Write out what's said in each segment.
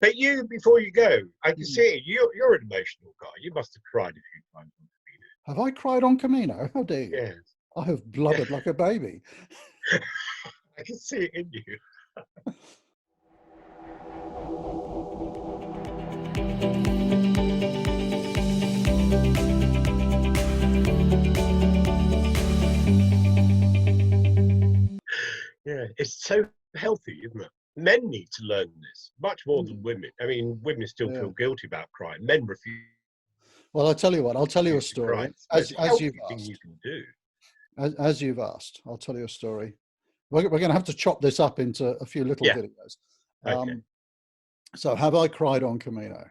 But you, before you go, I can Mm. see it. You're an emotional guy. You must have cried a few times on Have I cried on Camino? How dare you? Camino. Yes. I have blubbered like a baby. I can see it in you. Yeah, it's so healthy, isn't it? Men need to learn this much more than women. I mean, women still Yeah. feel guilty about crying. Men refuse Well, I'll tell you what. I'll tell you a to cry. story. It's a As you've healthy thing you asked. can do. As you've asked, I'll tell you a story. We're going to have to chop this up into a few little Yeah. videos. Okay. So, have I cried on Camino?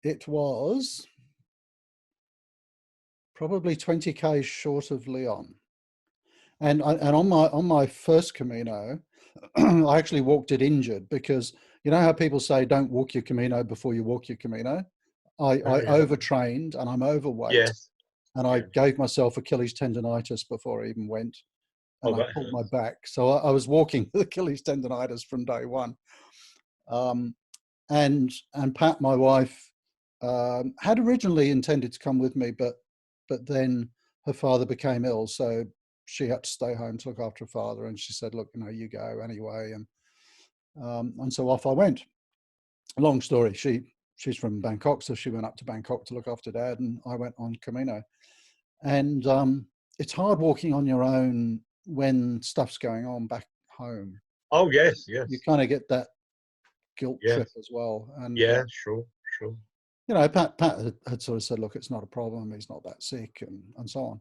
It was probably 20 k's short of Leon, and on my first Camino, I actually walked it injured because you know how people say don't walk your Camino before you walk your Camino. I Oh, yeah. overtrained and I'm overweight, Yes. and I Yeah. gave myself Achilles tendonitis before I even went, and Oh, I that pulled my hurts. back. So I was walking with Achilles tendonitis from day one. Um, and Pat, my wife, had originally intended to come with me, but then her father became ill, so she had to stay home to look after her father. And she said, "Look, you know, you go anyway." And so off I went. Long story. She's from Bangkok, so she went up to Bangkok to look after Dad, and I went on Camino. And it's hard walking on your own when stuff's going on back home. Oh, yes, You yes, kind of get that guilt trip yes. as well. And Yeah, sure, sure. you know, Pat had sort of said, "Look, it's not a problem. He's not that sick," and so on.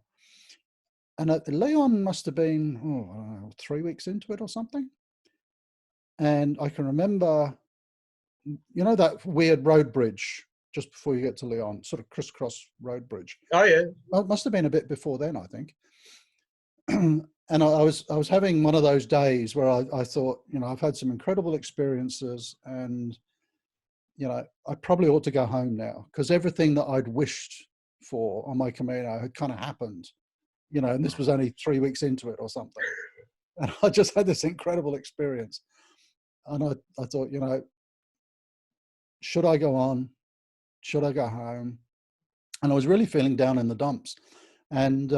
And Leon must have been, I don't know, 3 weeks into it or something. And I can remember, you know, that weird road bridge just before you get to Leon, sort of crisscross road bridge. Oh, yeah. Well, it must have been a bit before then, I think. And I was having one of those days where I thought, you know, I've had some incredible experiences, and you know, I probably ought to go home now because everything that I'd wished for on my Camino had kind of happened, you know, and this was only 3 weeks into it or something. And I just had this incredible experience. And I thought, you know, should I go on? Should I go home? And I was really feeling down in the dumps. And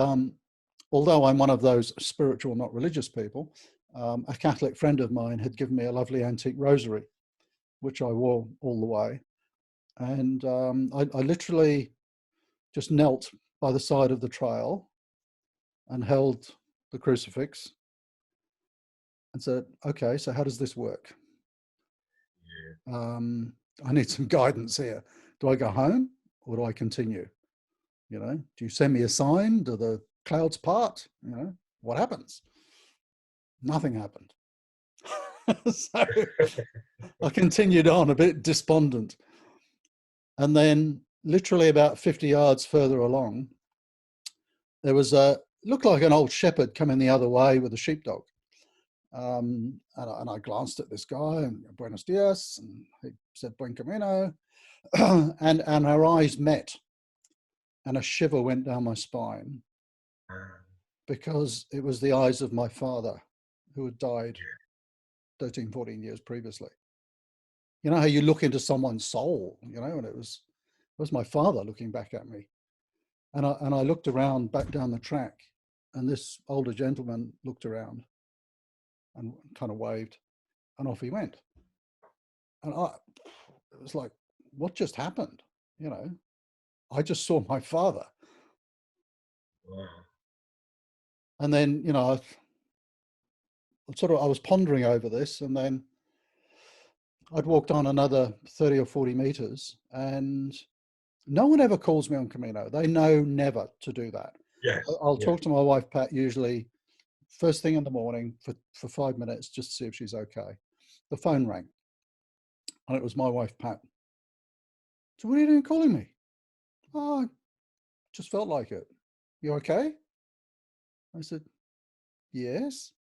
although I'm one of those spiritual, not religious people, a Catholic friend of mine had given me a lovely antique rosary, which I wore all the way. And I literally just knelt by the side of the trail and held the crucifix and said, "Okay, so how does this work? I need some guidance here. Do I go home or do I continue? You know, do you send me a sign? Do the clouds part? You know, what happens?" Nothing happened. So I continued on a bit despondent. And then literally about 50 yards further along, there was looked like an old shepherd coming the other way with a sheepdog. And I glanced at this guy and buenos dias, and he said buen camino, and our eyes met, and a shiver went down my spine because it was the eyes of my father who had died 13, 14 years previously. You know how you look into someone's soul, you know, and it was my father looking back at me. And I looked around back down the track, and this older gentleman looked around and kind of waved, and off he went. And it was like, what just happened? You know, I just saw my father. Wow. And then, you know, I was pondering over this, and then I'd walked on another 30 or 40 meters, and no one ever calls me on Camino. They know never to do that. Yes. I'll Yes. talk to my wife, Pat, usually first thing in the morning for 5 minutes just to see if she's okay. The phone rang, and it was my wife, Pat. "So what are you doing calling me?" "Oh, I just felt like it." "You okay?" I said, "Yes."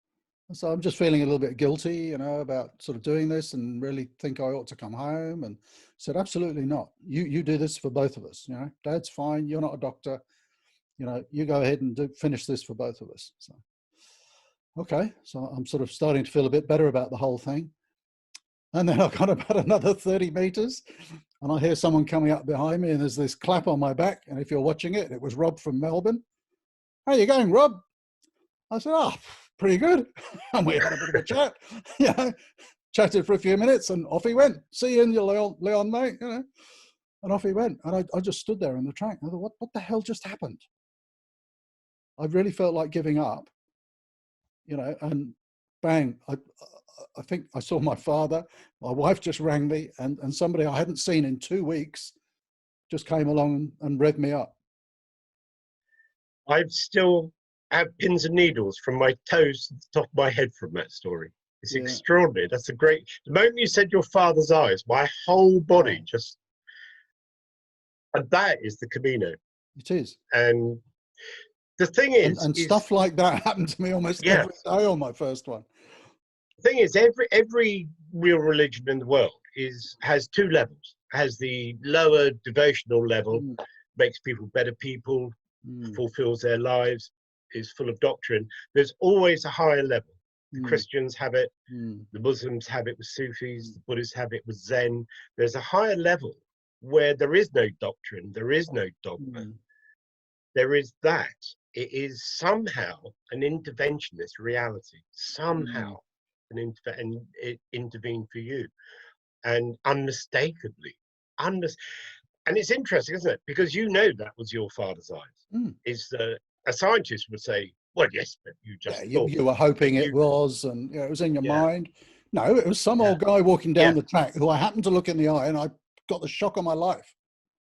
So I'm just feeling a little bit guilty, you know, about sort of doing this, and really think I ought to come home. And said, "Absolutely not. You do this for both of us. You know, Dad's fine. You're not a doctor. You know, you go ahead and finish this for both of us." So, okay. So I'm sort of starting to feel a bit better about the whole thing. And then I got about another 30 meters and I hear someone coming up behind me and there's this clap on my back. And if you're watching it, it was Rob from Melbourne. How you going, Rob? I said, oh, pretty good. And we had a bit of a chat, chatted for a few minutes and off he went. See you in your Leon, mate, And off he went. And I just stood there on the track. I thought, what the hell just happened? I really felt like giving up, and bang, I think I saw my father. My wife just rang me, and somebody I hadn't seen in 2 weeks just came along and revved me up. I still have pins and needles from my toes to the top of my head from that story. It's extraordinary. That's the moment you said your father's eyes, my whole body just, and that is the Camino. It is. And the thing is, and stuff like that happened to me almost every day on my first one. The thing is, every real religion in the world has two levels. Has the lower devotional level, makes people better people, fulfills their lives, is full of doctrine. There's always a higher level. The Christians have it, the Muslims have it with Sufis, the Buddhists have it with Zen. There's a higher level where there is no doctrine, there is no dogma. There is that. It is somehow an interventionist reality. Somehow and it intervened for you. And unmistakably. And it's interesting, isn't it? Because that was your father's eyes. A scientist would say, well, yes, but you just thought. You were hoping it was, and it was in your mind. No, it was some old guy walking down the track who I happened to look in the eye and I got the shock of my life.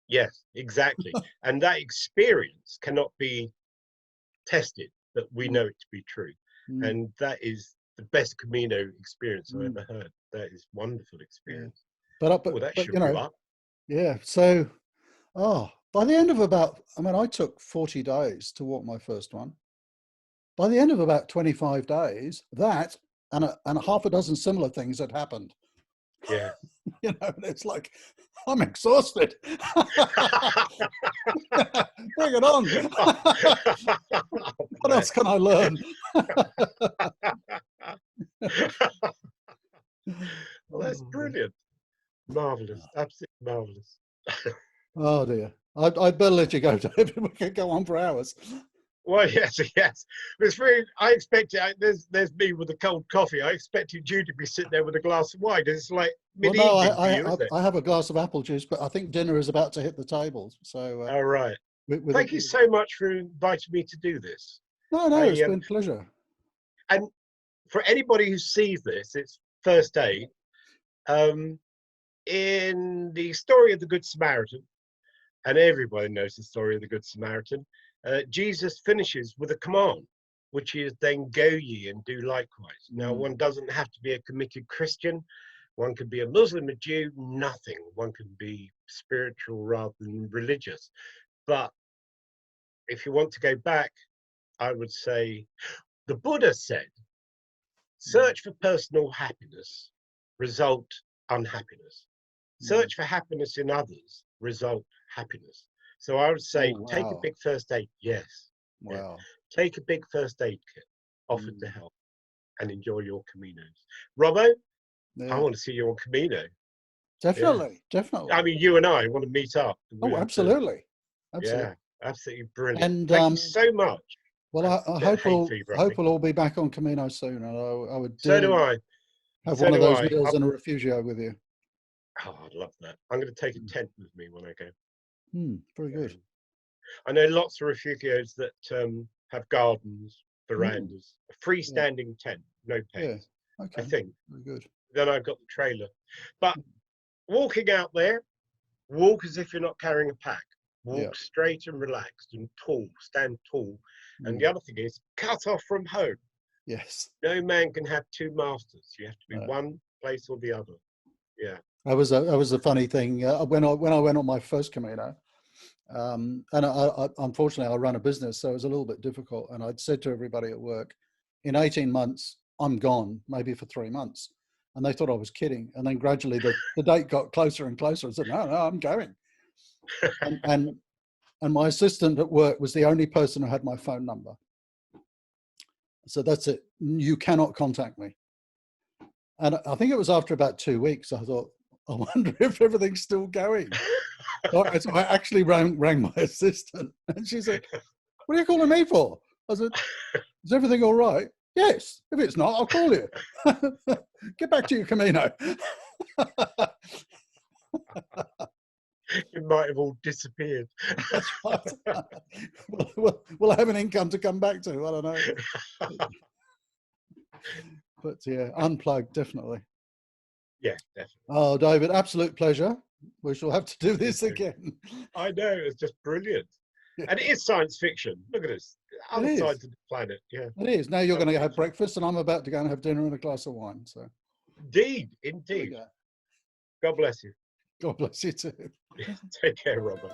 Yes, exactly. And that experience cannot be tested, but we know it to be true. And that is the best Camino experience I've ever heard. That is wonderful experience. But that shook you up. Yeah. So, by the end of I took 40 days to walk my first one. By the end of about 25 days, that and a half a dozen similar things had happened. Yeah. It's like, I'm exhausted. Bring it on. What else can I learn? Well, that's brilliant. Marvelous. Absolutely marvelous. Oh dear. I'd better let you go, David. We could go on for hours. Well, yes. It's very. I expected. There's me with a cold coffee. I expected you to be sitting there with a glass of wine. It's like mid-evening for you, isn't it? I have a glass of apple juice, but I think dinner is about to hit the table. So. All right. Thank you so much for inviting me to do this. No, it's been a pleasure. And for anybody who sees this, it's first aid. In the story of the Good Samaritan, and everybody knows the story of the Good Samaritan, Jesus finishes with a command, which is then go ye and do likewise. Now, one doesn't have to be a committed Christian. One could be a Muslim, a Jew, nothing. One can be spiritual rather than religious. But if you want to go back, I would say the Buddha said, search for personal happiness, result unhappiness. Search for happiness in others, result happiness. So I would say, take a big first aid. Yes. Wow. Yeah. Take a big first aid kit, offered to help, and enjoy your Caminos. Robbo, I want to see you on Camino. Definitely. I mean, you and I want to meet up. Oh, absolutely. Yeah, absolutely brilliant. And thank you so much. Well, I hope we'll all be back on Camino soon. And I would so do I. Have one of those meals in a refugio with you. Oh, I'd love that. I'm going to take a tent with me when I go. Very good. I know lots of refugios that have gardens, verandas, a freestanding tent, no pets. Yeah. Okay. I think. Very good. Then I've got the trailer. But walking out there, walk as if you're not carrying a pack. Walk straight and relaxed and tall, stand tall. And the other thing is, cut off from home. Yes. No man can have two masters. You have to be one place or the other. Yeah. That was a funny thing. When I went on my first Camino, and I unfortunately I run a business, so it was a little bit difficult. And I'd said to everybody at work, in 18 months, I'm gone, maybe for 3 months. And they thought I was kidding. And then gradually the date got closer and closer. I said, no, I'm going. and my assistant at work was the only person who had my phone number. So that's it. You cannot contact me. And I think it was after about 2 weeks, I thought, I wonder if everything's still going. So I actually rang my assistant, and she said, "What are you calling me for?" I said, "Is everything all right?" "Yes. If it's not, I'll call you." "Get back to your Camino." It might have all disappeared. That's right. We'll have an income to come back to. I don't know. But yeah, unplugged, definitely. Yeah, definitely. Oh, David, absolute pleasure. We shall have to do this again. I know, it's just brilliant. Yeah. And it is science fiction. Look at this. Other sides of the planet. Yeah. It is. Now you're going to have breakfast, and I'm about to go and have dinner and a glass of wine. So Indeed, indeed. God bless you. God bless you too. Take care, Robert.